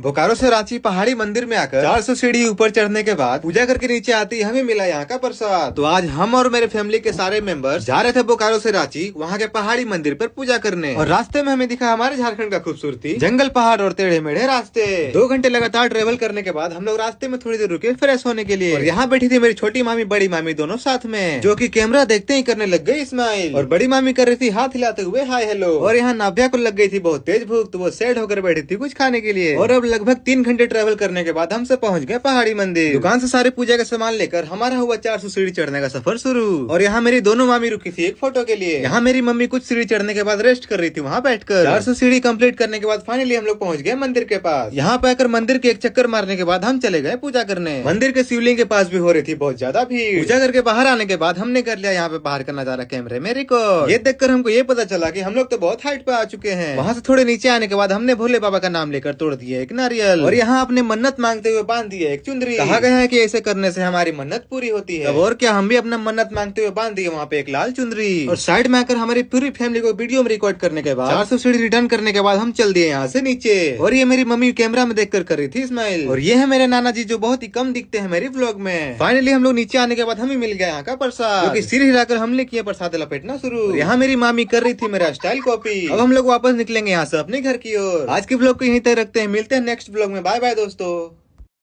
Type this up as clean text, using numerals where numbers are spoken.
बोकारो से रांची पहाड़ी मंदिर में आकर 400 सीढ़ी ऊपर चढ़ने के बाद पूजा करके नीचे आती हमें मिला यहाँ का प्रसाद। तो आज हम और मेरे फैमिली के सारे मेंबर्स जा रहे थे बोकारो से रांची वहाँ के पहाड़ी मंदिर पर पूजा करने। और रास्ते में हमें दिखा हमारे झारखंड का खूबसूरती, जंगल, पहाड़ और टेढ़े मेढ़े रास्ते। 2 घंटे लगातार ट्रेवल करने के बाद हम लोग रास्ते में थोड़ी देर रुके फ्रेश होने के लिए। और यहाँ बैठी थी मेरी छोटी मामी, बड़ी मामी दोनों साथ में, जो की कैमरा देखते ही करने लग गई स्माइल। और बड़ी मामी कर रही थी हाथ हिलाते हुए हाय हेलो। और यहाँ नाभ्या को लग गई थी बहुत तेज भूख, तो वो सैड होकर बैठी थी कुछ खाने के लिए। और अब लगभग 3 घंटे ट्रेवल करने के बाद हमसे पहुंच गए पहाड़ी मंदिर। दुकान से सारे पूजा का सामान लेकर हमारा हुआ 400 सीढ़ी चढ़ने का सफर शुरू। और यहाँ मेरी दोनों मामी रुकी थी एक फोटो के लिए। यहाँ मेरी मम्मी कुछ सीढ़ी चढ़ने के बाद रेस्ट कर रही थी वहाँ बैठकर। 400 सीढ़ी कंप्लीट करने के बाद फाइनली हम लोग पहुँच गए मंदिर के पास। यहाँ पे आकर मंदिर के एक चक्कर मारने के बाद हम चले गए पूजा करने। मंदिर के शिवलिंग के पास भी हो रही थी बहुत ज्यादा भीड़। पूजा करके बाहर आने के बाद हमने कर लिया यहाँ पे बाहर का नजारा कैमरे में रिकॉर्ड। ये देखकर हमको ये पता चला कि हम लोग तो बहुत हाइट पे आ चुके हैं। वहाँ से थोड़े नीचे आने के बाद हमने भोले बाबा का नाम लेकर तोड़ दिया एक नारियल। और यहाँ अपने मन्नत मांगते हुए बांध दिया एक चुंदरी। कहा गया है कि ऐसे करने से हमारी मन्नत पूरी होती है। और क्या, हम भी अपना मन्नत मांगते हुए बांध दिए वहाँ पे एक लाल चुंदरी। और साइड में आकर हमारी पूरी फैमिली को वीडियो में रिकॉर्ड करने के बाद 400 सीढ़ी रिटर्न करने के बाद हम चल दिए यहाँ से नीचे। और ये मेरी मम्मी कैमरा में देखकर कर रही थी स्माइल। और ये है मेरे नाना जी जो बहुत ही कम दिखते हैं मेरी व्लॉग में। फाइनली हम लोग नीचे आने के बाद हमें मिल गया यहाँ का प्रसाद, जो कि सिर हिलाकर हमने किया प्रसाद लपेटना शुरू। यहाँ मेरी मामी कर रही थी मेरा स्टाइल कॉपी। अब हम लोग वापस निकलेंगे यहाँ से अपने घर की ओर। आज के व्लॉग को यहीं तक रखते हैं, मिलते हैं नेक्स्ट व्लॉग में। बाय बाय दोस्तों।